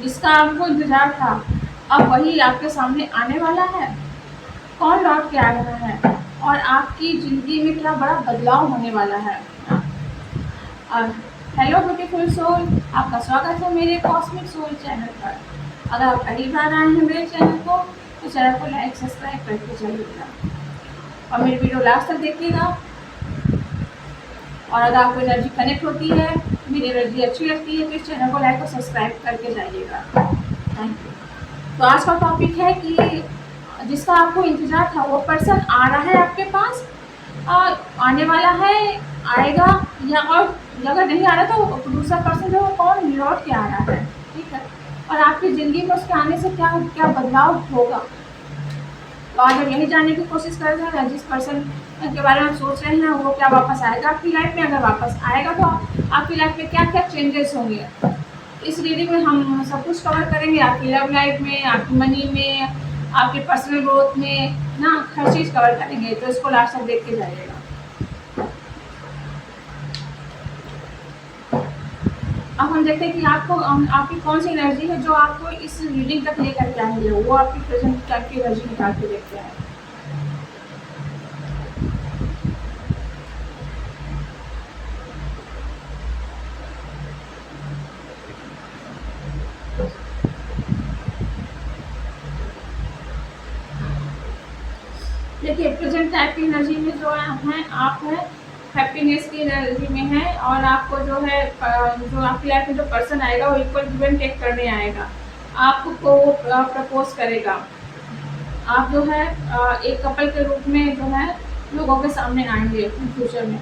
जिसका आपको इंतजार था अब वही आपके सामने आने वाला है। कौन लौट के आ रहा है और आपकी ज़िंदगी में क्या बड़ा बदलाव होने वाला है। और हेलो ब्यूटीफुल सोल, आपका स्वागत है मेरे कॉस्मिक सोल चैनल पर। अगर आप पहली बार आए हैं मेरे चैनल को तो चैनल को लाइक सब्सक्राइब करके जाइएगा और मेरी वीडियो लास्ट तक देखिएगा। और अगर आपको एनर्जी कनेक्ट होती है, मेरी एनर्जी अच्छी लगती है तो इस चैनल को लाइक और सब्सक्राइब करके जाइएगा। Thank you. तो आज का टॉपिक है कि जिसका आपको इंतज़ार था वो पर्सन आ रहा है आपके पास, आने वाला है, आएगा, या और अगर नहीं आ रहा तो दूसरा पर्सन जो है कौन लौट के आ रहा है। ठीक है, और आपकी ज़िंदगी में उसके आने से क्या क्या बदलाव होगा। तो आज हम यही जानने की कोशिश कर रहे हैं जिस पर्सन के बारे में सोच रहे हैं वो क्या वापस आएगा आपकी लाइफ में। अगर वापस आएगा तो आपकी लाइफ में क्या क्या चेंजेस होंगे। इस रीडिंग में हम सब कुछ कवर करेंगे, आपकी लव लाइफ में, आपकी मनी में, आपके पर्सनल ग्रोथ में ना, हर चीज़ कवर करेंगे। तो इसको लास्ट तक देख के जाइएगा। अब हम देखते हैं कि आपको आपकी कौन सी एनर्जी है जो आपको इस रीडिंग तक लेकर के आएंगे। वो आपकी प्रेजेंट टाइम की एनर्जी निकाल के देखते हैं। देखिए, प्रेजेंट टाइप की एनर्जी में जो है आप है हैप्पीनेस की एनर्जी में है, और आपको जो है जो आपकी लाइफ में जो पर्सन आएगा वो इक्वल गिव एंड टेक करने आएगा, आपको प्रपोज करेगा। आप जो है एक कपल के रूप में जो है लोगों के सामने आएंगे फ्यूचर में।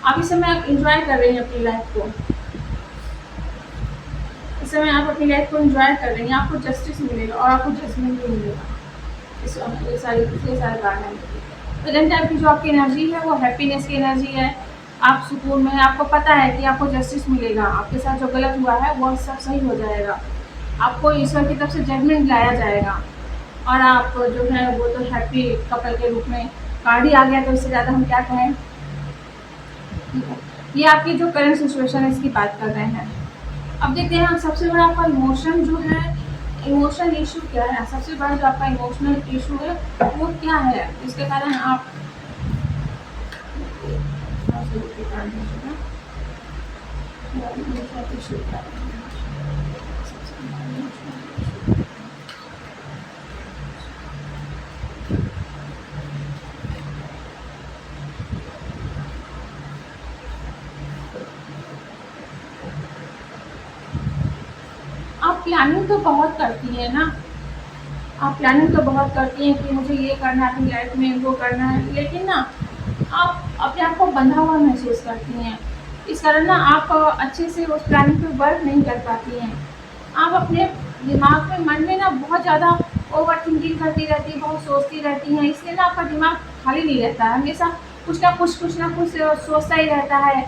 आप इस समय इंजॉय कर रही हैं अपनी लाइफ को, इस समय आप अपनी लाइफ को इंजॉय कर रही हैं। आपको जस्टिस मिलेगा और आपको जजमेंट भी मिलेगा। ये सारे कारण हैं। प्रेजेंट टाइप की जो आपकी एनर्जी है वो हैप्पीनेस की एनर्जी है। आप सुकून में, आपको पता है कि आपको जस्टिस मिलेगा, आपके साथ जो गलत हुआ है वो सब सही हो जाएगा, आपको ईश्वर की तरफ से जजमेंट लाया जाएगा, और आप जो है वो तो हैप्पी कपल के रूप में कार्ड ही आ गया, तो इससे ज़्यादा हम क्या कहें। ये आपकी जो करंट सिचुएशन है इसकी बात कर रहे हैं। अब देखते हैं हम सबसे बड़ा आपका इमोशन जो है, इमोशनल इशू क्या है। सबसे बड़ा जो आपका इमोशनल इशू है वो क्या है, जिसके कारण आप आप प्लानिंग तो बहुत करती हैं ना, आप प्लानिंग तो बहुत करती हैं कि मुझे ये करना है अपनी लाइफ में, वो करना है, लेकिन ना आप अपने आप को बंधा हुआ महसूस करती हैं। इस कारण ना आप अच्छे से उस प्लानिंग पे वर्क नहीं कर पाती हैं। आप अपने दिमाग में, मन में ना बहुत ज़्यादा ओवर थिंकिंग करती रहती हैं, बहुत सोचती रहती हैं। इसलिए ना आपका दिमाग खाली नहीं रहता है, हमेशा कुछ ना कुछ सोचता ही रहता है।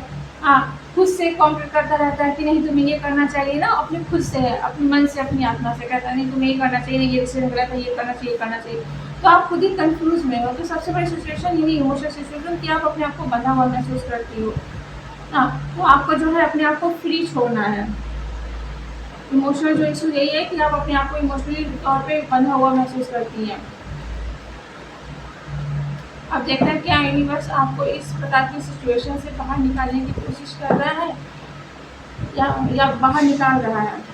खुद से कॉम्पेयर करता रहता है कि नहीं तुम्हें ये करना चाहिए ना, अपने खुद से, अपने मन से, अपनी आत्मा से कहता है नहीं तुम्हें ये करना चाहिए, ये डिसीजन गलत है, ये करना चाहिए, करना चाहिए। तो आप खुद ही कंफ्यूज में हो। तो सबसे बड़ी सिचुएशन यही इमोशनल सिचुएशन कि आप अपने आप को बंधा हुआ महसूस करती हो। तो आपको जो है अपने आप को फ्री छोड़ना है। इमोशनल जो इशू यही है कि आप अपने आप को इमोशनली तौर पे बंधा हुआ महसूस करती हैं। अब देखते हैं क्या यूनिवर्स आपको इस प्रकार की सिचुएशन से बाहर निकालने की कोशिश कर रहा है या बाहर निकाल रहा है।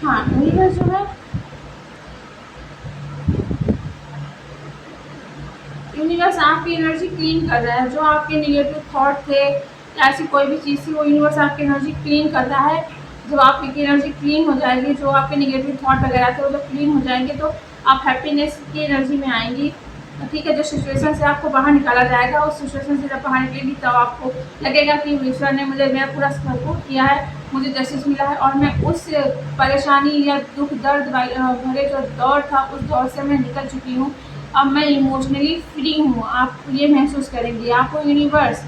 हाँ, यूनिवर्स जो है, यूनिवर्स आपकी एनर्जी क्लीन कर रहा है। जो आपके नेगेटिव थॉट थे या ऐसी कोई भी चीज़ थी वो यूनिवर्स आपकी एनर्जी क्लीन कर रहा है। जब आपकी एनर्जी क्लीन हो जाएगी, जो आपके नेगेटिव थॉट वगैरह थे वो जब क्लीन हो जाएंगे तो आप हैप्पीनेस की एनर्जी में आएंगी। ठीक है, जो सिचुएशन से आपको बाहर निकाला जाएगा, उस सिचुएशन से जब बाहर निकलेगी तब आपको लगेगा कि ईश्वर ने मुझे मेरा पूरा सपोर्ट किया है, मुझे जस्टिस मिला है, और मैं उस परेशानी या दुख दर्द भरे जो दौर था उस दौर से मैं निकल चुकी हूँ। अब मैं इमोशनली फ्री हूँ। आप ये महसूस करेंगी, आपको यूनिवर्स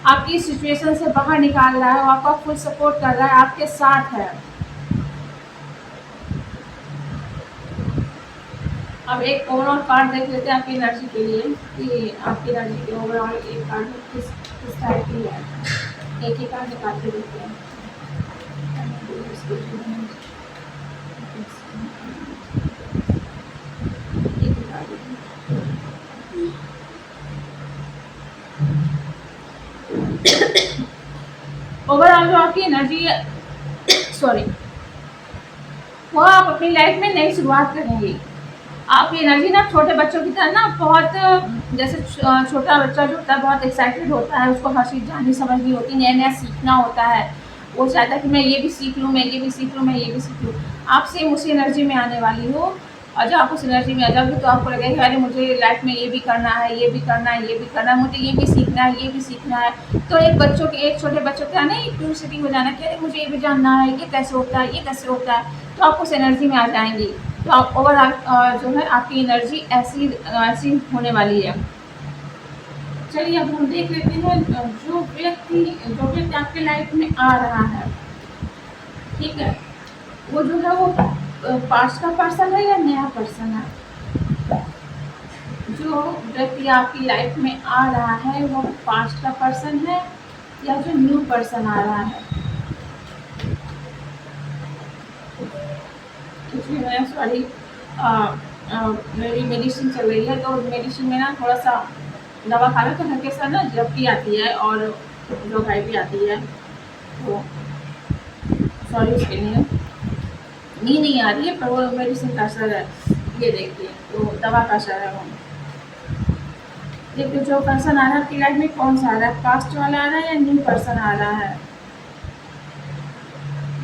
आपकी सिचुएशन से बाहर निकाल रहा है, वो आपका फुल सपोर्ट कर रहा है, आपके साथ है। अब एक ओवरऑल कार्ड देख लेते हैं आपकी एनर्जी के लिए कि आपकी एनर्जी के ओवरऑल एक कार्ड किस टाइप की है। एक ही कार्ड निकाल के देखते हैं। एक ही कार्ड ओवरऑल जो आपकी एनर्जी है, सॉरी, वो आप अपनी लाइफ में नई शुरुआत करेंगे। आपकी एनर्जी ना छोटे बच्चों की तरह ना बहुत, जैसे छोटा बच्चा जो होता है बहुत एक्साइटेड होता है, उसको हर चीज़ जाननी समझनी होती है, नया नया सीखना होता है। वो चाहता है कि मैं ये भी सीख लूँ, मैं ये भी सीख लूँ, मैं ये भी सीख लूँ। आप सेम उसी एनर्जी में आने वाली हो, और जब आप उस एनर्जी में आ जाओगे तो आपको लगेगा कि अरे मुझे लाइफ में ये भी करना है, ये भी करना है, ये भी करना है, मुझे ये भी सीखना है, ये भी सीखना है। तो एक छोटे बच्चों का ना एक क्यूरियोसिटी हो जाना कि अरे मुझे ये भी जानना है, ये कैसे होता है, ये कैसे होता है। तो आप उस एनर्जी में आ जाएंगी। तो आप ओवरऑल जो है आपकी एनर्जी ऐसी होने वाली है। चलिए अब हम देख लेते हैं जो व्यक्ति आपके लाइफ में आ रहा है, ठीक है, वो जो है वो पास्ट का पर्सन है या नया पर्सन है। जो व्यक्ति आपकी लाइफ में आ रहा है वो पास्ट का पर्सन है या जो न्यू पर्सन आ रहा है। इसलिए मैं सॉरी, मेरी मेडिसिन चल रही है, तो मेडिसिन में ना थोड़ा सा दवा खा लो तो हल्के सा ना झपकी आती है और जो भाई भी आती है, तो सॉरी उसके लिए। नींद नहीं आ रही है पर वो मेडिसिन का असर है, ये देखिए, तो दवा का असर है वो। देखिए जो पर्सन आ रहा है आपकी लाइफ में कौन सा आ रहा है, पास्ट वाला आ रहा है या न्यू पर्सन आ रहा है,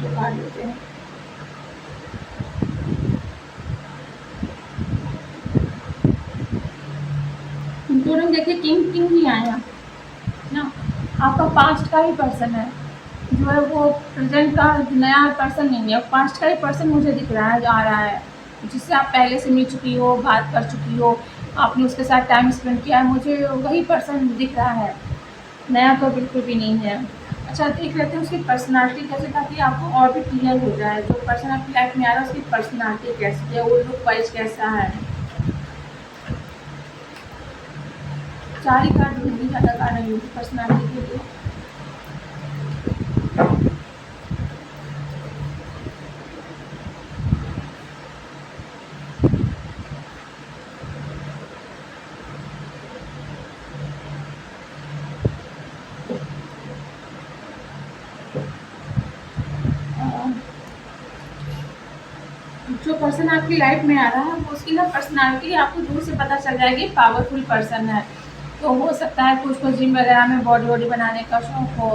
जो कार्ड लेते हैं। तुरंत देखिए किंग ही आया ना, आपका पास्ट का ही पर्सन है, जो है वो प्रेजेंट का नया पर्सन नहीं है, पास्ट का ही पर्सन मुझे दिख रहा है, आ रहा है, जिससे आप पहले से मिल चुकी हो, बात कर चुकी हो, आपने उसके साथ टाइम स्पेंड किया है, मुझे वही पर्सन दिख रहा है, नया तो बिल्कुल भी नहीं है। अच्छा देख लेते हैं उसकी पर्सनालिटी कैसे, ताकि आपको और भी क्लियर हो जाए जो पर्सन आपकी लाइफ में आ रहा है उसकी पर्सनालिटी कैसी है, वो लुक वाइज कैसा है। 4 ही कार्ड ढूंढी, ज़्यादा कार्ड नहीं होगी पर्सनालिटी के लिए। जो पर्सन आपकी लाइफ में आ रहा है वो उसकी ना पर्सनालिटी आपको दूर से पता चल जाएगी, पावरफुल पर्सन है। तो हो सकता है कि उसको जिम वगैरह में बॉडी वॉडी बनाने का शौक हो,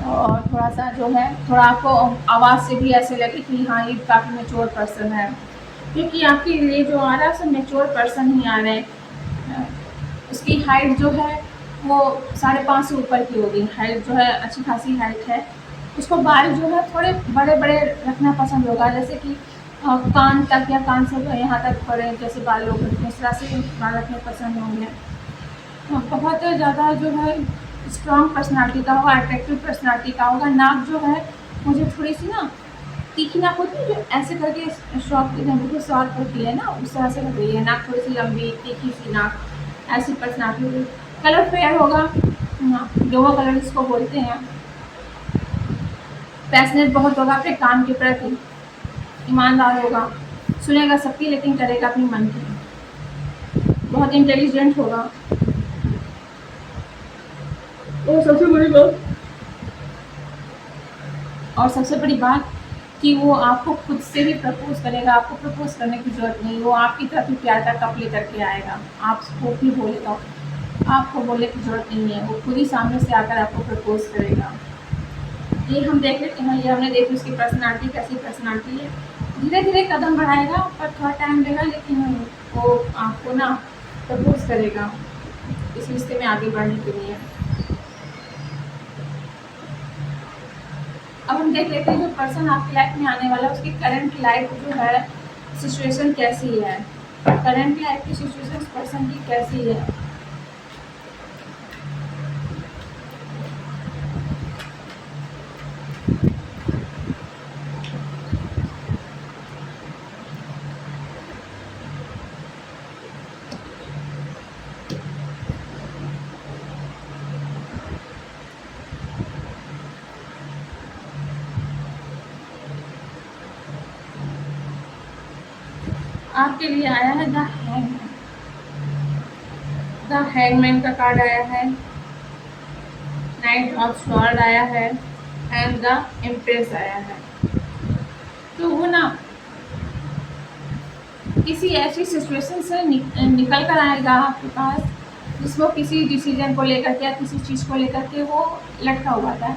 और थोड़ा सा जो है थोड़ा आपको आवाज़ से भी ऐसे लगे कि हाँ ये काफ़ी मेच्योर पर्सन है, क्योंकि आपके लिए जो आ रहा है सब मेच्योर पर्सन ही आ रहे हैं। उसकी हाइट जो है वो 5.5 से ऊपर की होगी, हाइट जो है अच्छी खासी हाइट है। उसको बाल जो है थोड़े बड़े बड़े रखना पसंद होगा, जैसे कि कान तक या कान से यहाँ तक थोड़े जैसे बाल लोग रखते हैं इस तरह से बाल रखने पसंद होंगे। बहुत ज़्यादा जो है स्ट्रॉन्ग पर्सनालिटी का होगा, अट्रैक्टिव पर्सनालिटी का होगा। नाक जो है मुझे थोड़ी सी ना तीखी नाक होती है, जो ऐसे करके शॉर्ट बिल्कुल शॉर्ट होती है ना, उस तरह से लग रही है नाक, थोड़ी सी लंबी तीखी सी नाक, ऐसी पर्सनालिटी होगी। कलर फेयर होगा, हाँ ग्लो कलर इसको बोलते हैं। पैशनेट बहुत होगा अपने काम के प्रति, ईमानदार होगा, सुनेगा सबकी लेकिन करेगा अपनी मन की, बहुत इंटेलिजेंट होगा। और सबसे बड़ी बात कि वो आपको खुद से भी प्रपोज करेगा, आपको प्रपोज करने की ज़रूरत नहीं, वो आपकी तरफ ही प्यार का कप लेकर के आएगा, आपको भी बोलेगा, आपको बोलने की ज़रूरत नहीं है, वो खुद ही सामने से आकर आपको प्रपोज करेगा। ये हम देख लेते हैं, ये हमने देखी उसकी पर्सनालिटी कैसी पर्सनालिटी है। धीरे धीरे कदम बढ़ाएगा पर थोड़ा टाइम लेगा, लेकिन वो आपको ना प्रपोज करेगा इस रिश्ते में आगे बढ़ने के लिए। अब हम देख लेते हैं जो पर्सन आपकी लाइफ में आने वाला है उसकी करंट लाइफ जो है सिचुएशन कैसी है, करंट लाइफ की सिचुएशन पर्सन की कैसी है। आपके लिए आया है द हैंगमैन। द हैंगमैन का कार्ड आया है, नाइट ऑफ स्वॉर्ड आया है एंड द एम्प्रेस आया है। तो वो ना किसी ऐसी सिचुएशन से निकल कर आएगा आपके पास जिसको किसी डिसीजन को लेकर के या किसी चीज़ को लेकर के वो लटका हुआ था।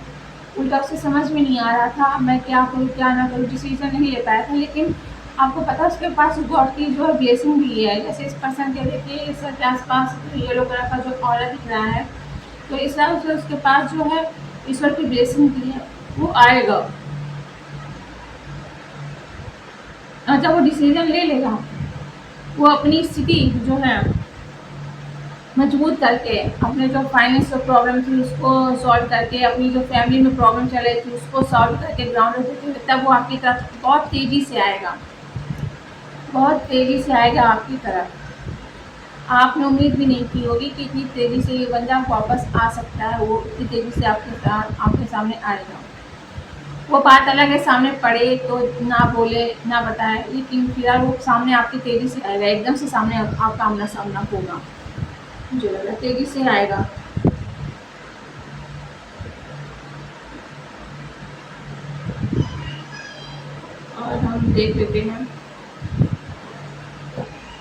उल्टा उसे समझ में नहीं आ रहा था मैं क्या करूँ क्या ना करूँ, डिसीजन नहीं ले पाया था। लेकिन आपको पता है उसके पास गॉड की जो है ब्लेसिंग भी है। जैसे इस पर्सन के देखिए इस के आसपास येलो कलर का जो ऑरा दिख रहा है, तो इस तरह से उसके पास जो है ईश्वर की ब्लेसिंग भी है, वो आएगा। और जब वो डिसीजन ले लेगा वो अपनी स्थिति जो है मजबूत करके, अपने जो फाइनेंशियल प्रॉब्लम थी उसको सॉल्व करके, अपनी जो फैमिली में प्रॉब्लम चल रही थी उसको सॉल्व करके ग्राउंड होते तब वो आपकी तरफ बहुत तेज़ी से आएगा, बहुत तेज़ी से आएगा आपकी तरफ। आपने उम्मीद भी नहीं की होगी कि इतनी तेज़ी से ये बंदा वापस आ सकता है, वो इतनी तेज़ी से आपके सामने आएगा। वो बात अलग है सामने पड़े तो ना बोले ना बताए, लेकिन फिलहाल वो सामने आपकी तेज़ी से आएगा, एकदम से सामने आपका आमना सामना होगा। मुझे लग रहा है तेज़ी से आएगा। और हम देख लेते हैं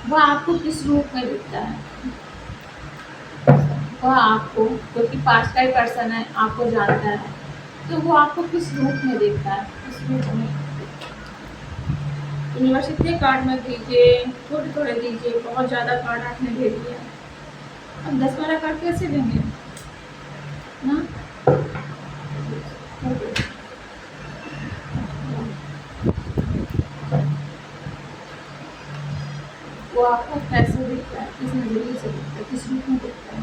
वह आपको किस रूप में दिखता है। वह आपको, क्योंकि पास का ही पर्सन है, आपको जानता है, तो वो आपको किस रूप में देखता है, किस रूप में। यूनिवर्स इतने कार्ड मत दीजिए, थोड़े थोड़े दीजिए, बहुत ज़्यादा कार्ड आपने दे दिया। अब 10-12 कार्ड कैसे देंगे ना। वो आपको कैसे दिखता है, किस नज़रिए से दिखता है, किस रूप में दिखता है।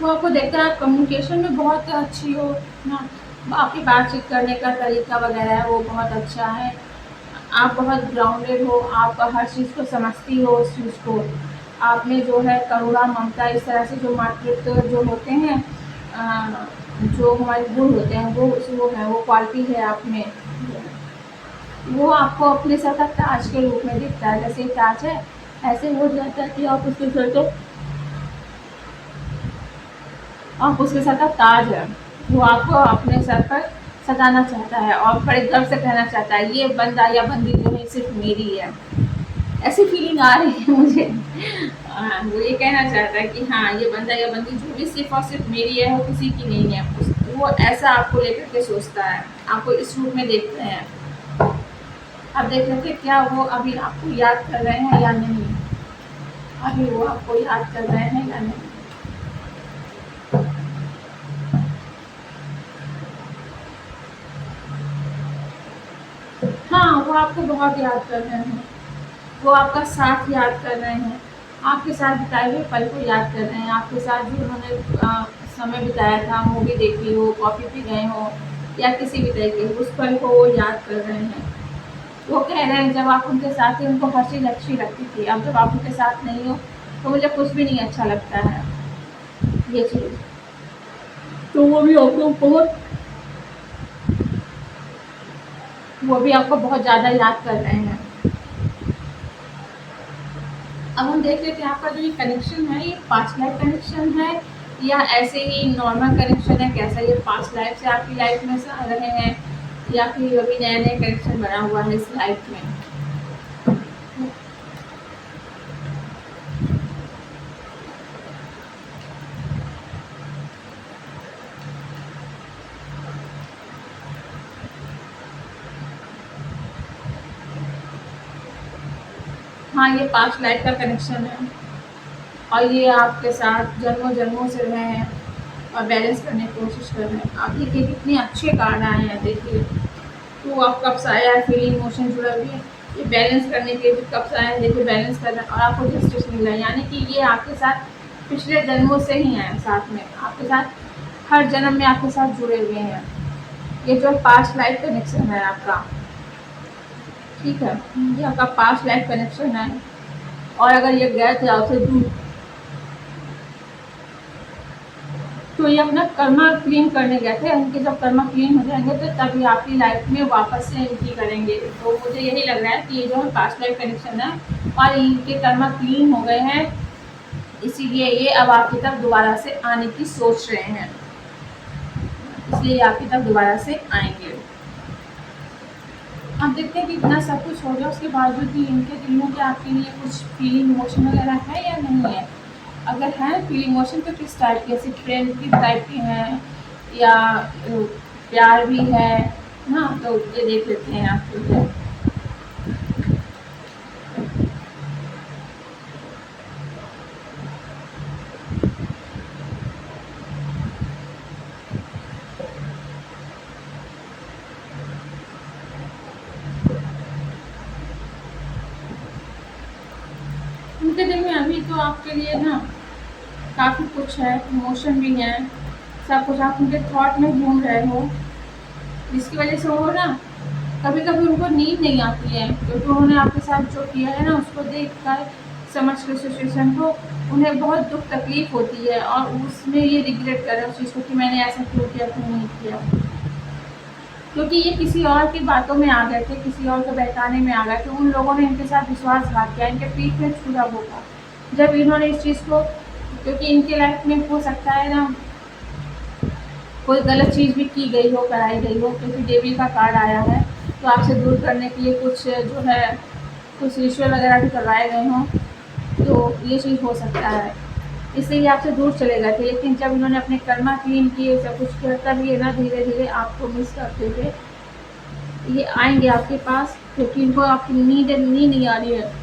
वो आपको देखता है आप कम्युनिकेशन में बहुत अच्छी हो ना, आपकी बातचीत करने का तरीका वगैरह है वो बहुत अच्छा है, आप बहुत ग्राउंडेड हो, आप हर चीज़ को समझती हो, उस चीज़ को आप में जो है करुणा ममता इस तरह से जो मातृत्व जो होते हैं, जो हमारे गुण होते हैं वो है, वो क्वालिटी है आप में। वो आपको अपने सर का ताज के रूप में दिखता है। जैसे ताज है ऐसे हो जाता है कि आप उसके सर को, आप उसके सर का ताज है, वो आपको अपने सर पर सजाना चाहता है और बड़े गर्व से कहना चाहता है ये बंदा या बंदी जो है सिर्फ मेरी है। ऐसी फीलिंग आ रही है मुझे। वो ये कहना चाहता है कि हाँ ये बंदा या बंदी जो भी सिर्फ और सिर्फ मेरी है, वो किसी की नहीं है। वो ऐसा आपको लेकर के सोचता है, आपको इस रूप में देखते हैं। अब देख लेते क्या वो अभी आपको याद कर रहे हैं या नहीं, अभी वो आपको याद कर रहे हैं या नहीं। हाँ, वो आपको बहुत याद कर रहे हैं, वो आपका साथ याद कर रहे हैं, आपके साथ बिताए हुए पल को याद कर रहे हैं, आपके साथ जो उन्होंने समय बिताया था, मूवी देखी हो, कॉफ़ी पी गए हो या किसी भी तरीके उस पल को वो याद कर रहे हैं। वो कह रहे हैं जब आप उनके साथ थे उनको हर चीज़ अच्छी लगती थी, अब जब आप उनके साथ नहीं हो तो मुझे कुछ भी नहीं अच्छा लगता है ये चीज़। तो वो भी आपको बहुत ज़्यादा याद कर रहे हैं। अब हम देख लेते हैं आपका जो ये कनेक्शन है ये पास्ट लाइफ कनेक्शन है या ऐसे ही नॉर्मल कनेक्शन है, कैसा ये पास्ट लाइफ से आपकी लाइफ में से आ रहे हैं या फिर अभी नया नया कनेक्शन बना हुआ है इस लाइफ में। हाँ ये पास्ट लाइफ का कनेक्शन है और ये आपके साथ जन्मों जन्मों से रहे हैं और बैलेंस करने की कोशिश कर रहे हैं। आप देखिए कितने अच्छे कार्ड आए हैं, देखिए तो आप कब से आया है, फीलिंग इमोशन जुड़ा हुआ है, ये बैलेंस करने के लिए कब से आया है, देखिए बैलेंस करना और आपको जस्टिस मिल रहा है, यानी कि ये आपके साथ पिछले जन्मों से ही हैं, साथ में आपके साथ हर जन्म में आपके साथ जुड़े हुए हैं। ये जो पास्ट लाइफ कनेक्शन है आपका, ठीक है, ये आपका पास्ट लाइफ कनेक्शन है और अगर ये गए थे आपसे दूर, तो ये अपना कर्मा क्लीन करने गए थे। इनके जब कर्मा क्लीन हो जाएंगे तो तभी आपकी लाइफ में वापस से एंट्री करेंगे। तो मुझे यही लग रहा है कि ये जो है पास्ट लाइफ कनेक्शन है और इनके कर्मा क्लीन हो गए हैं, इसीलिए ये अब आपकी तरफ दोबारा से आने की सोच रहे हैं, इसलिए आपकी तरफ दोबारा से आएंगे। अब देखते हैं कि इतना सब कुछ हो गया उसके बावजूद भी इनके दिल में क्या आपके लिए कुछ फीलिंग इमोशन वगैरह है या नहीं है। अगर है फीलिंग इमोशन तो किस टाइप के, सिर्फ फ्रेंड की टाइप की हैं या प्यार भी है ना, तो ये देख लेते हैं आपके लिए। उनके दिल में अभी तो आपके लिए ना काफ़ी कुछ है, इमोशन भी है, सब कुछ। आप उनके थॉट में घूम रहे हो, जिसकी वजह से वो ना कभी कभी उनको नींद नहीं आती है, क्योंकि उन्होंने आपके साथ जो किया है ना उसको देख कर, समझ कर सिचुएशन को, उन्हें बहुत दुख तकलीफ होती है और उसमें ये रिग्रेट कर रहे हैं उस चीज़ को कि मैंने ऐसा क्यों किया, क्यों नहीं किया। क्योंकि ये किसी और की बातों में आ गए थे, किसी और को बहकाने में आ गए थे, उन लोगों ने इनके साथ विश्वासघात किया, इनके पीठ में छुरा भोंका। जब इन्होंने इस चीज़ को, क्योंकि इनके लाइफ में हो सकता है ना कोई गलत चीज़ भी की गई हो, कराई गई हो, क्योंकि डेविल का कार्ड आया है, तो आपसे दूर करने के लिए कुछ जो है कुछ रिचुअल वगैरह भी करवाए गए हों, तो ये चीज़ हो सकता है, इसलिए ये आपसे दूर चले गए थे। लेकिन जब इन्होंने अपने कर्मा क्लीन किए, सब कुछ किया, तब ये ना धीरे धीरे आपको मिस करते हुए ये आएंगे आपके पास, क्योंकि इनको आपकी नींद नहीं आ रही है।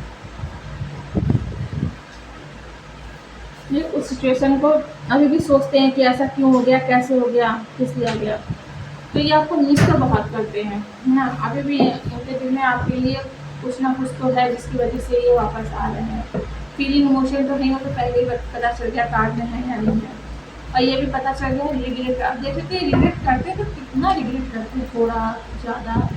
ये उस सिचुएशन को अभी भी सोचते हैं कि ऐसा क्यों हो गया, कैसे हो गया, किस लिए हो गया। तो ये आपको मिस तो बहुत करते हैं, है ना। अभी भी उनके दिल में आपके लिए कुछ ना कुछ तो है, जिसकी वजह से ये वापस आ रहे हैं। फीलिंग इमोशन तो नहीं हो, तो पहले ही पता चल गया कार्ड में है या नहीं है, और ये भी पता चल गया रिग्रेट। अब देख लेते रिग्रेट करते तो कितना रिग्रेट करते, थोड़ा ज़्यादा।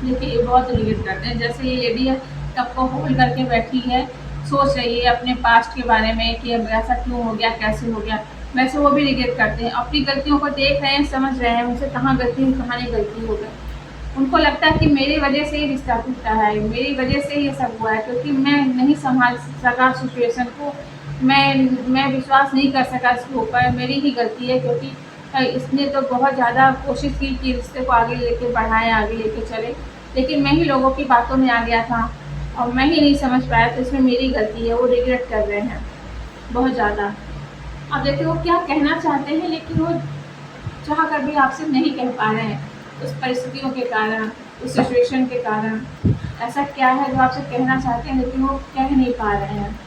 देखिए ये बहुत रिलेट करते हैं, जैसे ये लेडी है कप को होल्ड करके बैठी है, सोच रही है अपने पास्ट के बारे में कि अब ऐसा क्यों हो गया, कैसे हो गया। वैसे वो भी रिग्रेट करते हैं, अपनी गलतियों को देख रहे हैं, समझ रहे हैं उनसे कहाँ गलती हुई, कहाँ नहीं गलती हो गई। उनको लगता है कि मेरी वजह से ही रिश्ता टूटा है, मेरी वजह से ये सब हुआ है, क्योंकि मैं नहीं संभाल सका सिचुएशन को, मैं विश्वास नहीं कर सका इसके ऊपर, मेरी ही गलती है। क्योंकि इसने तो बहुत ज़्यादा कोशिश की कि रिश्ते को आगे लेके बढ़ाएं, आगे लेके चले, लेकिन मैं ही लोगों की बातों में आ गया था और मैं ही नहीं समझ पाया, तो इसमें मेरी गलती है। वो रिग्रेट कर रहे हैं बहुत ज़्यादा। अब देखिए वो क्या कहना चाहते हैं, लेकिन वो चाह कर भी आपसे नहीं कह पा रहे हैं, उस परिस्थितियों के कारण, उस सिचुएशन के कारण। ऐसा क्या है जो आपसे कहना चाहते हैं लेकिन वो कह नहीं पा रहे हैं।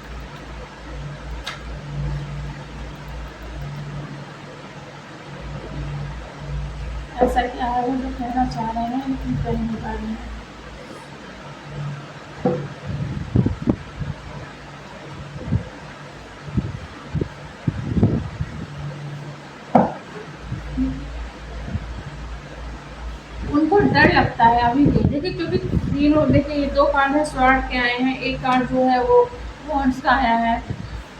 ऐसा क्या है वो जो कहना चाह रहे हैं लेकिन कह नहीं पा रहे हैं। उनको डर लगता है अभी भी, देखिए क्योंकि तीनों, देखिए ये दो कार्ड है स्वॉर्ड के आए हैं, एक कार्ड जो है वो वॉन्ड्स का आया है।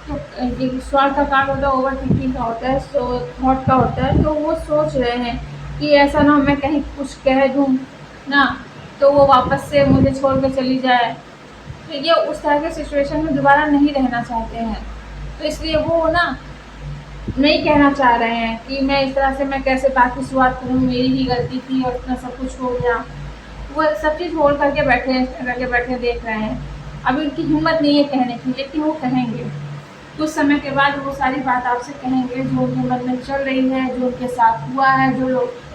तो ये स्वॉर्ड का कार्ड होता है ओवर थिंकिंग का होता है, सो थॉट का होता है। तो वो सोच रहे हैं कि ऐसा ना हो मैं कहीं कुछ कह दूँ ना, तो वो वापस से मुझे छोड़ के चली जाए। तो ये उस तरह के सिचुएशन में दोबारा नहीं रहना चाहते हैं, तो इसलिए वो ना नहीं कहना चाह रहे हैं कि मैं इस तरह से मैं कैसे बात की शुरुआत करूँ, मेरी ही गलती थी और इतना सब कुछ हो गया। वो सब चीज़ होल्ड करके बैठे हैं, करके बैठे देख रहे हैं। अभी उनकी हिम्मत नहीं है कहने की, लेकिन वो कहेंगे कुछ समय के बाद। वो सारी बात आपसे कहेंगे जो उनके मन में चल रही है, जो उनके साथ हुआ है, जो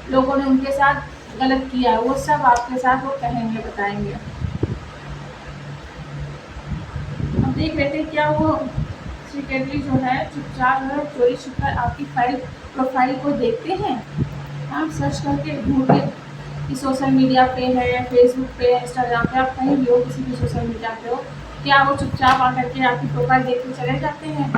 लोगों ने उनके साथ गलत किया है, वो सब आपके साथ वो कहेंगे, बताएंगे। अब देख लेते हैं क्या वो सीक्रेटली जो है चुपचाप है चोरी छुपकर आपकी प्रोफाइल को देखते हैं। आप सर्च करके ढूंढ के कि सोशल मीडिया पे है, फेसबुक पे, इंस्टाग्राम पे, आप कहीं भी हो, किसी भी सोशल मीडिया पे हो, क्या वो चुपचाप आकर के आपकी प्रोफाइल देख के चले जाते हैं।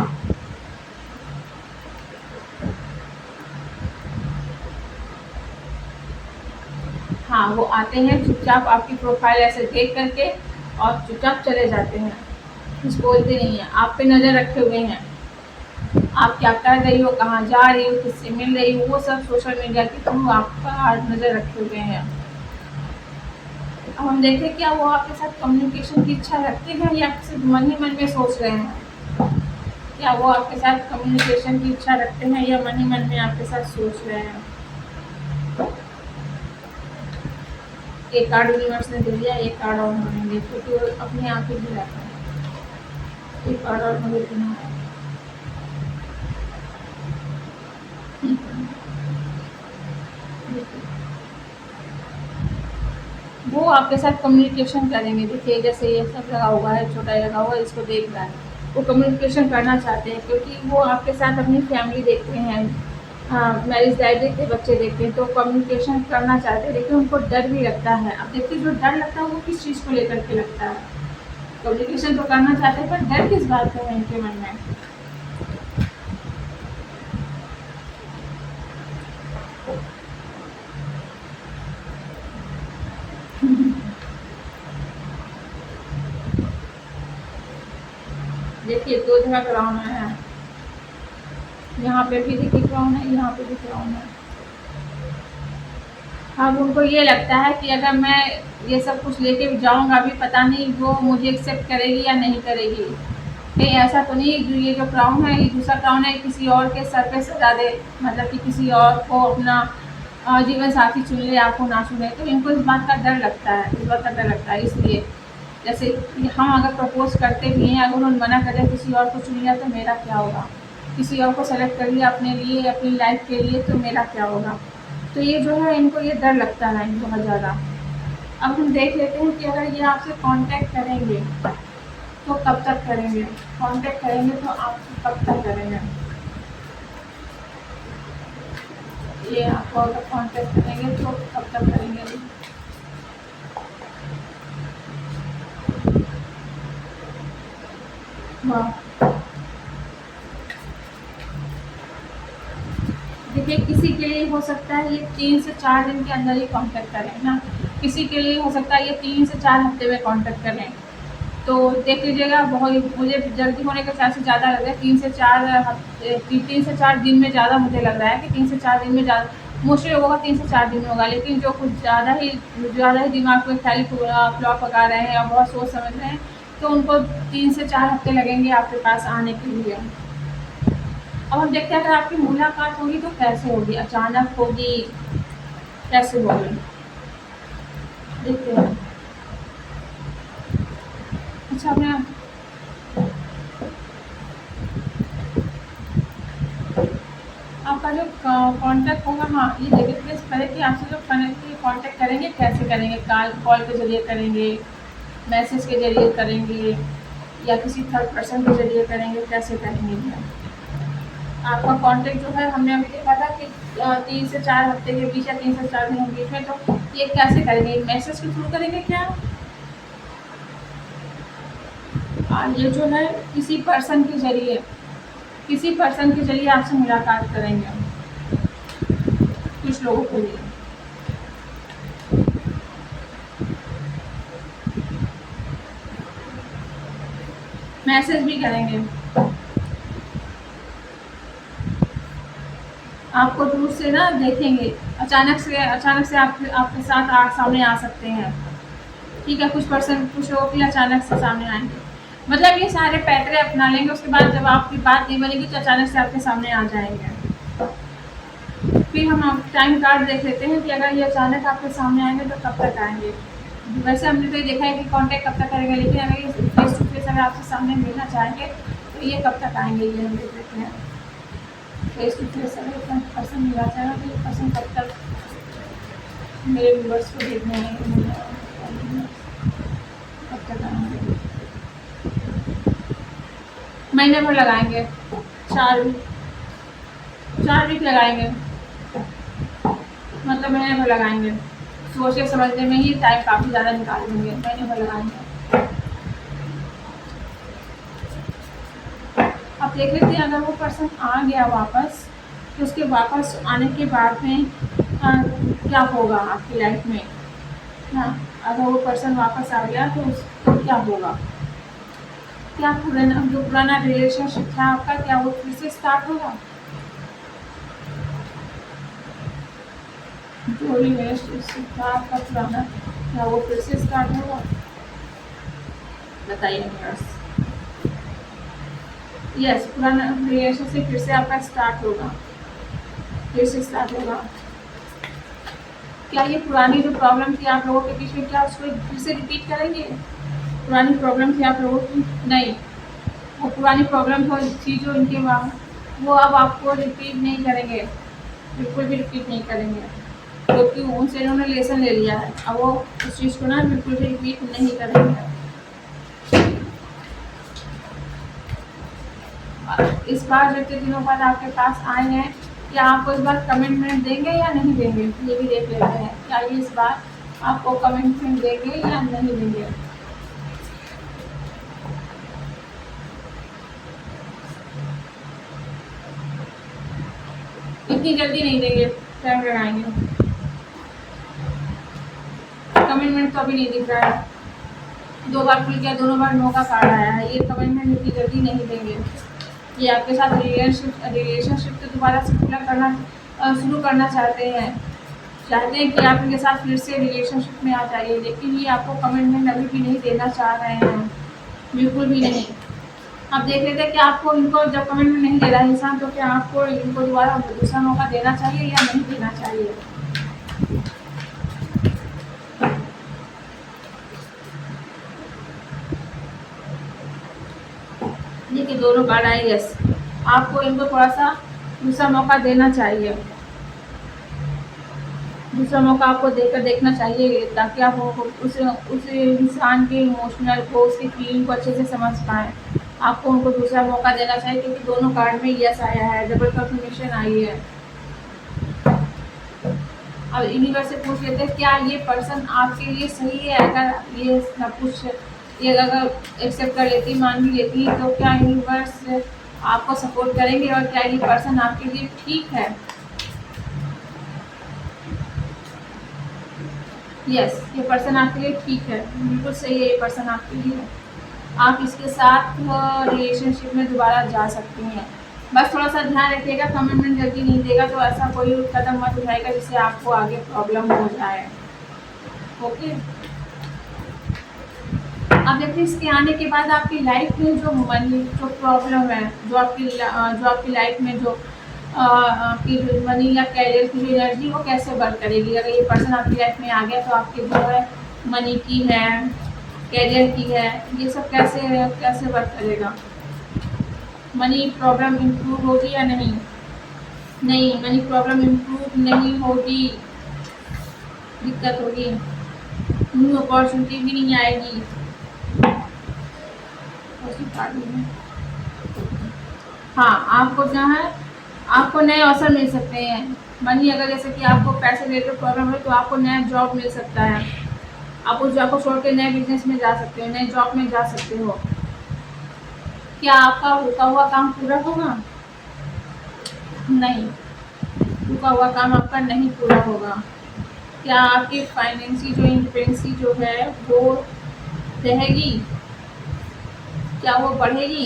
हाँ, वो आते हैं चुपचाप आपकी प्रोफाइल ऐसे देख करके और चुपचाप चले जाते हैं, कुछ बोलते नहीं हैं। आप पे नज़र रखे हुए हैं, आप क्या कर रही हो, कहाँ जा रही हो, किससे मिल रही हो, वो सब सोशल मीडिया के थ्रू आपका नज़र रखे हुए हैं। अब हम देखें क्या वो आपके साथ कम्युनिकेशन की इच्छा रखते हैं या सिर्फ मन ही मन में सोच रहे हैं। क्या वो आपके साथ कम्युनिकेशन की इच्छा रखते हैं या मन ही मन में आपके साथ सोच रहे हैं। एक कार्ड यूनिवर्स ने दे दिया, एक कार्ड और मांगेंगे क्योंकि वो अपने आप ही दिलाता है। एक कार्ड और मुझे देना है। वो आपके साथ कम्युनिकेशन करेंगे। देखिए जैसे ये सब लगा हुआ है, छोटा लगा हुआ है, इसको देख रहा है, वो कम्युनिकेशन करना चाहते हैं क्योंकि वो आपके साथ अपनी फैमिली देखते हैं, मैरिज लाइफ देखते हैं, बच्चे देखते हैं, तो कम्युनिकेशन करना चाहते हैं, लेकिन उनको डर भी लगता है। अब देखिए जो डर लगता है वो किस चीज़ को लेकर के लगता है। कम्युनिकेशन तो करना चाहते हैं पर डर किस बात का है इनके मन में। देखिए 2 जगह क्राउन है, यहाँ पे भी देखिए क्राउन है, यहाँ पे भी क्राउन है। अब उनको ये लगता है कि अगर मैं ये सब कुछ लेके जाऊँगा भी, पता नहीं वो मुझे एक्सेप्ट करेगी या नहीं करेगी। कहीं ऐसा तो नहीं जो ये जो क्राउन है, ये दूसरा क्राउन है, किसी और के सर पे सजा दे, मतलब कि किसी और को अपना जीवन साथी चुन ले, आपको ना चुने। तो इनको इस बात का डर लगता है, इस बात का डर लगता है। इसलिए जैसे हम अगर प्रपोज करते भी हैं, अगर उन्होंने मना कर दिया, किसी और को चुन लिया तो मेरा क्या होगा, किसी और को सेलेक्ट कर लिया अपने लिए, अपनी लाइफ के लिए, तो मेरा क्या होगा। तो ये जो है इनको ये डर लगता है बहुत ज़्यादा। अब हम देख लेते हैं कि अगर ये आपसे कांटेक्ट करेंगे तो कब तक करेंगे, कांटेक्ट करेंगे तो आप कब तक करेंगे। ये आपको अगर कांटेक्ट करेंगे तो कब तक करेंगे। वाह, देखिए किसी के लिए हो सकता है ये 3 से 4 दिन के अंदर ही कांटेक्ट करें ना, किसी के लिए हो सकता है ये 3 से 4 हफ्ते में कांटेक्ट करें। तो देख लीजिएगा, बहुत मुझे जल्दी होने के चांसेस ज़्यादा लग रहा है। 3 से 4 हफ्ते, 3 से 4 दिन में ज़्यादा मुझे लग रहा है कि 3 से 4 दिन में ज़्यादा मोस्टली लोगों का 3 से 4 दिन में होगा। लेकिन जो कुछ ज़्यादा ही दिमाग में खाली फ्लॉप पका रहे हैं और बहुत सोच समझ रहे हैं, तो उनको 3 से 4 हफ्ते लगेंगे आपके पास आने के लिए। अब हम देखते हैं अगर आपकी मुलाकात होगी तो कैसे होगी, अचानक होगी, कैसे होगी, देखते हैं। अच्छा, अपने आपका जो कांटेक्ट होगा, हाँ ये देखिए प्लीज़ पहले कि आपसे जो कांटेक्ट करेंगे कैसे करेंगे, कॉल के ज़रिए करेंगे, मैसेज के ज़रिए करेंगे या किसी थर्ड पर्सन के ज़रिए करेंगे, कैसे करेंगे क्या। आपका कांटेक्ट जो है हमने अभी देखा था कि 3 से 4 हफ्ते के बीच या 3 से 4 दिन के बीच में, तो ये कैसे करेंगे, मैसेज के थ्रू करेंगे क्या। ये जो है किसी पर्सन के ज़रिए आपसे मुलाकात करेंगे कुछ लोगों के लिए। मैसेज भी करेंगे, आपको दूर से ना देखेंगे, अचानक से आपके साथ सामने आ सकते हैं। ठीक है, कुछ लोगों के लिए अचानक से सामने आएंगे, मतलब ये सारे पैटर्न अपना लेंगे। उसके बाद जब आपकी बात नहीं बनेगी तो अचानक से आपके सामने आ जाएंगे। फिर हम टाइम कार्ड देख लेते हैं कि अगर ये अचानक आपके सामने आएंगे तो कब तक आएंगे। वैसे हमने तो ये देखा है कि कांटेक्ट कब तक करेंगे, लेकिन अगर ये फेस टू फेस अगर आपसे सामने मिलना चाहेंगे तो ये कब तक आएंगे, ये हम देख लेते हैं। फेस टू फेस अगर इतना पर्सन मिला जाएगा तो ये पर्सन कब तक मेरे व्यूअर्स को देखने आएंगे, कब तक आएंगे। महीने भर लगाएंगे, 4 वीक लगाएंगे, मतलब महीने भर लगाएंगे। सोचने समझने में ही टाइम काफ़ी ज़्यादा निकाल देंगे, महीने भर लगाएंगे। अब देख लेते हैं अगर वो पर्सन आ गया वापस, तो उसके वापस आने के बाद में क्या होगा आपकी लाइफ में। हाँ, अगर वो पर्सन वापस आ गया तो उसको क्या होगा? क्या जो पुराना रिलेशनशिप था आपका, क्या वो फिर से स्टार्ट होगा? जो रिलेशनशिप था आपका पुराना, क्या वो फिर से स्टार्ट होगा? बताइए बस। यस, पुराना रिलेशनशिप फिर से आपका स्टार्ट होगा, फिर से स्टार्ट होगा। क्या ये पुरानी जो प्रॉब्लम थी आप लोगों के बीच में, क्या उसको फिर से रिपीट करेंगे? पुरानी प्रॉब्लम थी आप लोगों की? नहीं, वो पुरानी प्रॉब्लम थी जो इनके वहाँ, वो अब आपको रिपीट नहीं करेंगे, बिल्कुल भी रिपीट नहीं करेंगे, क्योंकि उनसे इन्होंने लेसन ले लिया है। अब वो उस चीज़ को ना बिल्कुल भी रिपीट नहीं करेंगे। इस बार जो इतने दिनों बाद आपके पास आए हैं, क्या आपको इस बार कमिटमेंट देंगे या नहीं देंगे, ये भी देख लेते हैं। क्या ये इस बार आपको कमिटमेंट देंगे या नहीं देंगे? इतनी जल्दी नहीं देंगे, टाइम लगाएंगे। कमिटमेंट तो अभी नहीं दिख रहा है, 2 बार खुल गया, दोनों बार नो का कार्ड आया है। ये कमिटमेंट इतनी जल्दी नहीं देंगे। ये आपके साथ रिलेशनशिप तो दोबारा से खुला करना शुरू करना चाहते हैं कि आप इनके साथ फिर से रिलेशनशिप में आ जाइए, लेकिन ये आपको कमिटमेंट अभी भी नहीं देना चाह रहे हैं, बिल्कुल भी नहीं। आप देख लेते हैं कि आपको इनको जब कमिटमेंट नहीं दे रहा है इंसान, तो क्या आपको इनको दोबारा दूसरा मौका देना चाहिए या नहीं देना चाहिए? देखिए दोनों कार्ड आए, यस, आपको इनको थोड़ा सा दूसरा मौका देना चाहिए, दूसरा मौका आपको देकर देखना चाहिए, ताकि आप उस इंसान के इमोशनल को, उसकी फीलिंग को अच्छे से समझ पाएँ। आपको उनको दूसरा मौका देना चाहिए, क्योंकि दोनों कार्ड में यस आया है, डबल कंफर्मेशन आई है। अब यूनिवर्स से पूछ लेते हैं, क्या ये पर्सन आपके लिए सही है? अगर ये सब कुछ ये अगर एक्सेप्ट कर लेती, मान भी लेती, तो क्या यूनिवर्स आपको सपोर्ट करेंगे, और क्या ये पर्सन आपके लिए ठीक है? यस, ये पर्सन आपके लिए ठीक है, बिल्कुल सही है, ये पर्सन आपके लिए। आप इसके साथ रिलेशनशिप में दोबारा जा सकती हैं। बस थोड़ा सा ध्यान रखिएगा, कमिटमेंट जल्दी नहीं देगा तो ऐसा कोई कदम मत उठाएगा जिससे आपको आगे प्रॉब्लम हो जाए। ओके, अब देखिए इसके आने के बाद आपकी लाइफ में जो मनी जो प्रॉब्लम है, जो आपकी लाइफ में जो आपकी जो मनी या कैरियर की जो एनर्जी, वो कैसे वर्क करेगी? अगर ये पर्सन आपकी लाइफ में आ गया तो आपकी जो है मनी की है, कैरियर की है, ये सब कैसे कैसे वर्क करेगा? मनी प्रॉब्लम इम्प्रूव होगी या नहीं? नहीं, मनी प्रॉब्लम इम्प्रूव नहीं होगी, दिक्कत होगी, न्यू अपॉर्चुनिटी भी नहीं आएगी। हाँ, आपको जो है आपको नए अवसर मिल सकते हैं। मनी, अगर जैसे कि आपको पैसे रिलेटेड प्रॉब्लम है तो आपको नया जॉब मिल सकता है, आप उस जॉब को छोड़ के नए बिजनेस में जा सकते हो, नए जॉब में जा सकते हो। क्या आपका रुका हुआ काम पूरा होगा? नहीं, रुका हुआ काम आपका नहीं पूरा होगा। क्या आपकी फाइनेंशियल जो इंडिपेंडेंसी जो है वो रहेगी? क्या वो बढ़ेगी?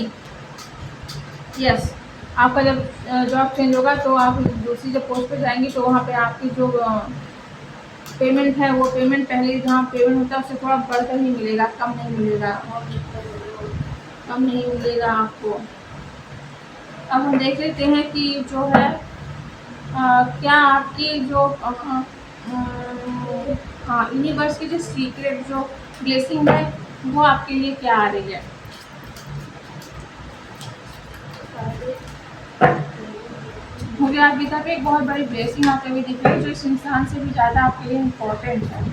यस, आपका जब जॉब चेंज होगा तो आप दूसरी जब पोस्ट पे जाएंगी तो वहाँ पे आपकी जो पेमेंट है, वो पेमेंट पहले जहाँ पेमेंट होता है उससे थोड़ा बढ़कर ही मिलेगा, कम नहीं मिलेगा, कम नहीं मिलेगा आपको। अब हम देख लेते हैं कि जो है क्या आपकी जो यूनिवर्स की जो सीक्रेट जो ब्लेसिंग है वो आपके लिए क्या आ रही है? मुझे अभी तक एक बहुत बड़ी ब्लेसिंग आते हुए दिख रही है, जो इस इंसान से भी ज़्यादा आपके लिए इम्पोर्टेंट है।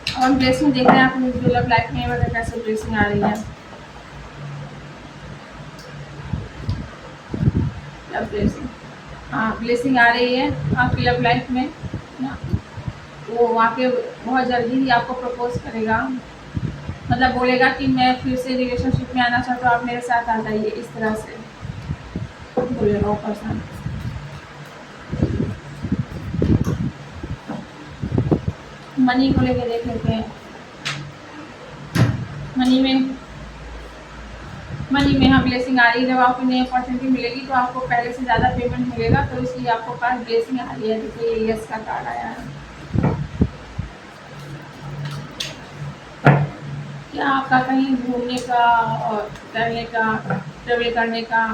अब हम ब्लेसिंग देख रहे हैं आपकी जो लव लाइफ में मतलब कैसे ब्लेसिंग आ रही है। लव ब्लेसिंग, हाँ, ब्लेसिंग आ रही है आपकी लव लाइफ में ना। वो आके बहुत जल्दी ही आपको प्रपोज करेगा, मतलब बोलेगा कि मैं फिर से रिलेशनशिप में आना चाहता हूँ, आप मेरे साथ आ जाइए, इस तरह से बोलेगा वो पर्सन। मनी को लेके देख लेते हैं। मनी में हाँ ब्लेसिंग आ रही है। जब आपको नई अपॉर्चुनिटी मिलेगी तो आपको पहले से ज़्यादा पेमेंट मिलेगा, तो इसलिए आपको पास ब्लेसिंग आ रही है। देखिए ये यस का कार्ड आया है। क्या आपका कहीं घूमने का और करने का, ट्रेवल करने का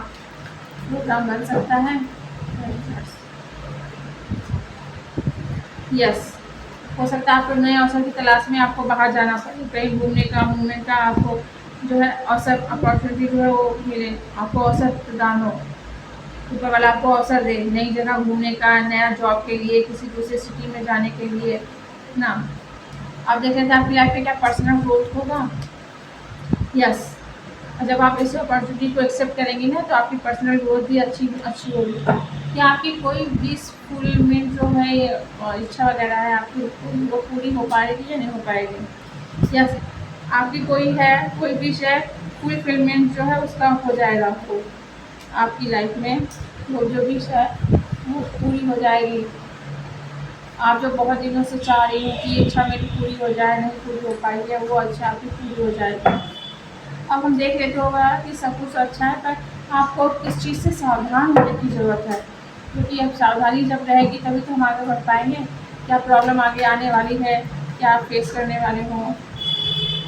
प्रोग्राम बन सकता है? यस, हो सकता है आपको नए अवसर की तलाश में आपको बाहर जाना पड़े, कहीं घूमने का, मूवमेंट का आपको जो है अवसर, अपॉर्चुनिटी जो है वो मिले, आपको अवसर प्रदान हो, ऊपर वाला आपको अवसर दे नई जगह घूमने का, नया जॉब के लिए, किसी दूसरे सिटी में जाने के लिए ना। आप देख रहे थे आपकी लाइफ में क्या पर्सनल ग्रोथ होगा। यस, जब आप इस अपॉर्चुनिटी को एक्सेप्ट करेंगी ना तो आपकी पर्सनल ग्रोथ भी अच्छी होगी। क्या आपकी कोई विश फुलफिलमेंट जो है इच्छा वगैरह है आपकी, वो पूरी हो पाएगी या नहीं हो पाएगी? यस, आपकी कोई विश है, फुलफिलमेंट जो है उसका हो जाएगा। आपको आपकी लाइफ में वो जो विश है वो पूरी हो जाएगी। आप जो बहुत दिनों से चाह रही हैं कि इच्छा मेरी पूरी हो जाए, नहीं पूरी हो पाई है, वो अच्छा आपकी पूरी हो जाएगी। अब हम देख लेते होगा कि सब कुछ अच्छा है, पर आपको किस चीज़ से सावधान होने की ज़रूरत है, क्योंकि अब सावधानी जब रहेगी तभी तो हम आगे बढ़ पाएंगे। क्या प्रॉब्लम आगे आने वाली है, क्या आप फेस करने वाले हों,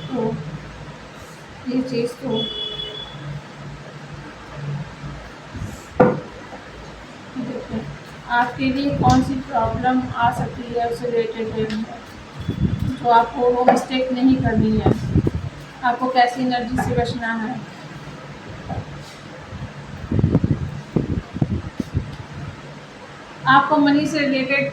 तो ये चीज़ तो देखिए आपके लिए कौन सी प्रॉब्लम आ सकती है उससे रिलेटेड है, तो आपको वो मिस्टेक नहीं करनी है, आपको कैसी एनर्जी से बचना है। आपको मनी से रिलेटेड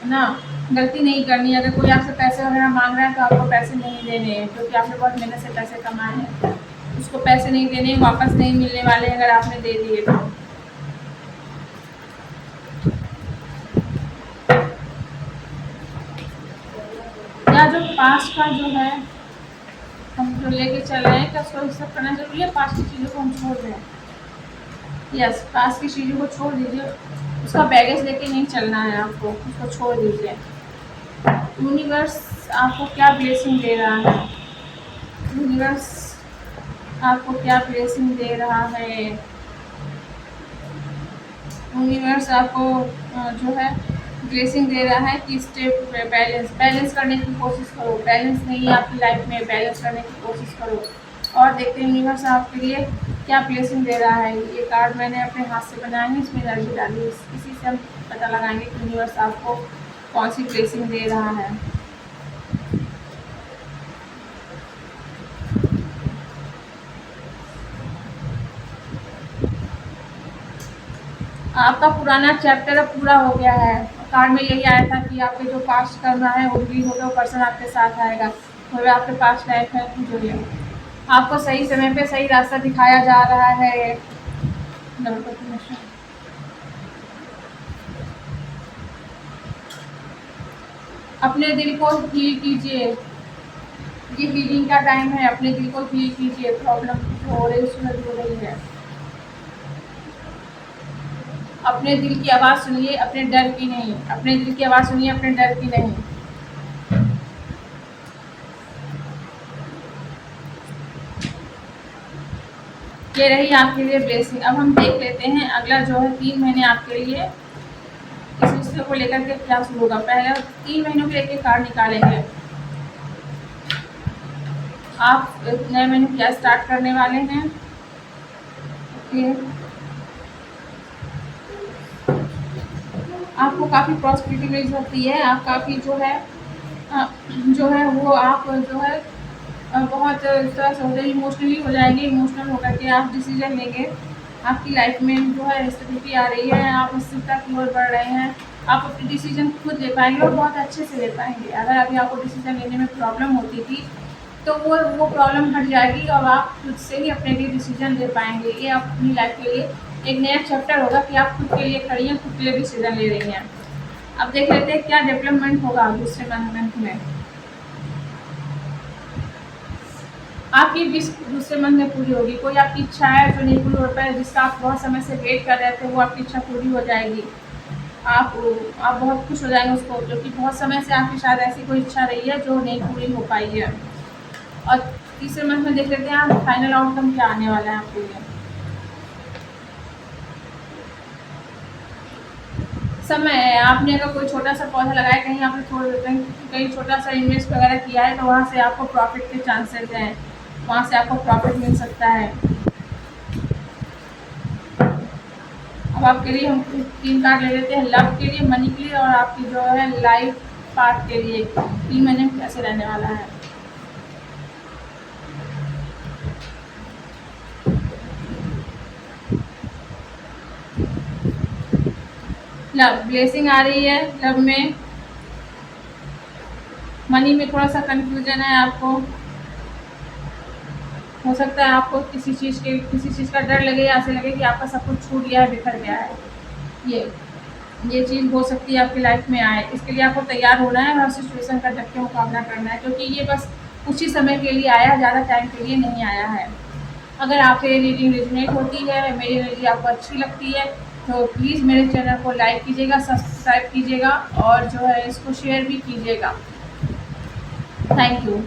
ना गलती नहीं करनी है। अगर कोई आपसे पैसे वगैरह मांग रहा है तो आपको पैसे नहीं देने हैं, क्योंकि आपने बहुत मेहनत से पैसे कमाए हैं, उसको पैसे नहीं देने, वापस नहीं मिलने वाले अगर आपने दे दिए तो। या जो पास्ट का जो है हम जो लेके चल रहे हैं, क्या उसको एक्सेप्ट करना जरूरी है? पास्ट की चीज़ों को हम छोड़ रहे हैं। यस, पास्ट की चीज़ों को छोड़ दीजिए, उसका बैगेज लेके नहीं चलना है आपको, उसको छोड़ दीजिए। यूनिवर्स आपको क्या ब्लेसिंग दे रहा है? यूनिवर्स आपको क्या ब्लेसिंग दे रहा है? यूनिवर्स आपको जो है ब्लेसिंग दे रहा है कि स्टेप बैलेंस करने की कोशिश करो। बैलेंस नहीं है आपकी लाइफ में, बैलेंस करने की कोशिश करो। और देखते हैं यूनिवर्स आपके लिए क्या ब्लेसिंग दे रहा है। ये कार्ड मैंने अपने हाथ से बनाए हैं, इसमें एनर्जी डाली, इसी से हम पता लगाएंगे कि यूनिवर्स आपको कौन सी ब्लेसिंग दे रहा है। आपका पुराना चैप्टर अब पूरा हो गया है। कार्ड में यही आया था कि आपके जो पास्ट करना है वो भी होगा, पर्सन आपके साथ आएगा, वो आपके पास्ट लाइफ है जो है आपको सही समय पे सही रास्ता दिखाया जा रहा है। अपने दिल को हील कीजिए, ये हीलिंग का टाइम है। अपने दिल को हील कीजिए, प्रॉब्लम जो हो रही है उसमें हो रही है। अपने दिल की आवाज़ सुनिए, अपने डर की नहीं। अपने दिल की आवाज़ सुनिए, अपने डर की नहीं। ये रही आपके लिए ब्लेसिंग। अब हम देख लेते हैं अगला जो है 3 महीने आपके लिए इस रिश्ते को लेकर के क्या शुरू होगा। पहले 3 महीनों के लेके कार्ड निकालेंगे। आप नए महीने क्या स्टार्ट करने वाले हैं। आपको काफ़ी प्रॉस्पेरिटी मिल सकती है। आप काफ़ी जो है वो आप जो है बहुत तरह से हो जाए, इमोशनली हो जाएंगे। इमोशनल होकर के आप डिसीजन लेंगे। आपकी लाइफ में जो है स्टेबिलिटी आ रही है, आप स्थिरता की ओर बढ़ रहे हैं। आप अपने डिसीजन खुद ले पाएंगे और बहुत अच्छे से ले पाएंगे। अगर अभी आपको डिसीजन लेने में प्रॉब्लम होती थी तो वो प्रॉब्लम हट जाएगी और आप खुद से ही अपने लिए डिसीजन ले पाएंगे। ये आप अपनी लाइफ के लिए एक नया चैप्टर होगा कि आप खुद के लिए खड़ी हैं, खुद के लिए डिसीजन ले रही हैं। अब देख लेते हैं क्या डेवलपमेंट होगा दूसरे मंथ में। आपकी विश दूसरे मंथ में पूरी होगी। कोई आपकी इच्छा है जो नहीं पूरी हो पाए, जिसका आप बहुत समय से वेट कर रहे थे, वो आपकी इच्छा पूरी हो जाएगी। आप आप बहुत खुश हो जाएंगे उसको, क्योंकि बहुत समय से आपकी शायद ऐसी कोई इच्छा रही है जो नहीं पूरी हो पाई है। और तीसरे मंथ में देख लेते हैं फाइनल आउटकम क्या आने वाला है आपके लिए। समय है, आपने अगर कोई छोटा सा पौधा लगाया, कहीं आपने कहीं छोटा सा इन्वेस्ट वगैरह किया है, तो वहाँ से आपको प्रॉफिट के चांसेस हैं, वहाँ से आपको प्रॉफिट मिल सकता है। अब आपके लिए हम 3 कार्ड ले लेते हैं, लव के लिए, मनी के लिए और आपकी जो है लाइफ पार्ट के लिए 3 महीने में कैसे रहने वाला है। लव ब्लेसिंग आ रही है लव में। मनी में थोड़ा सा कंफ्यूजन है आपको, हो सकता है आपको किसी चीज़ का डर लगे, ऐसे लगे कि आपका सब कुछ छूट गया है, बिखर गया है। ये चीज़ हो सकती है आपकी लाइफ में आए, इसके लिए आपको तैयार होना है, हर सिचुएशन का डट के मुकाबला करना है, क्योंकि ये बस कुछ ही समय के लिए आया है, ज़्यादा टाइम के लिए नहीं आया है। अगर आपसे ये रीडिंग रेजोनेट होती है, मेरी एनर्जी आपको अच्छी लगती है, तो प्लीज़ मेरे चैनल को लाइक कीजिएगा, सब्सक्राइब कीजिएगा और जो है इसको शेयर भी कीजिएगा। Thank you.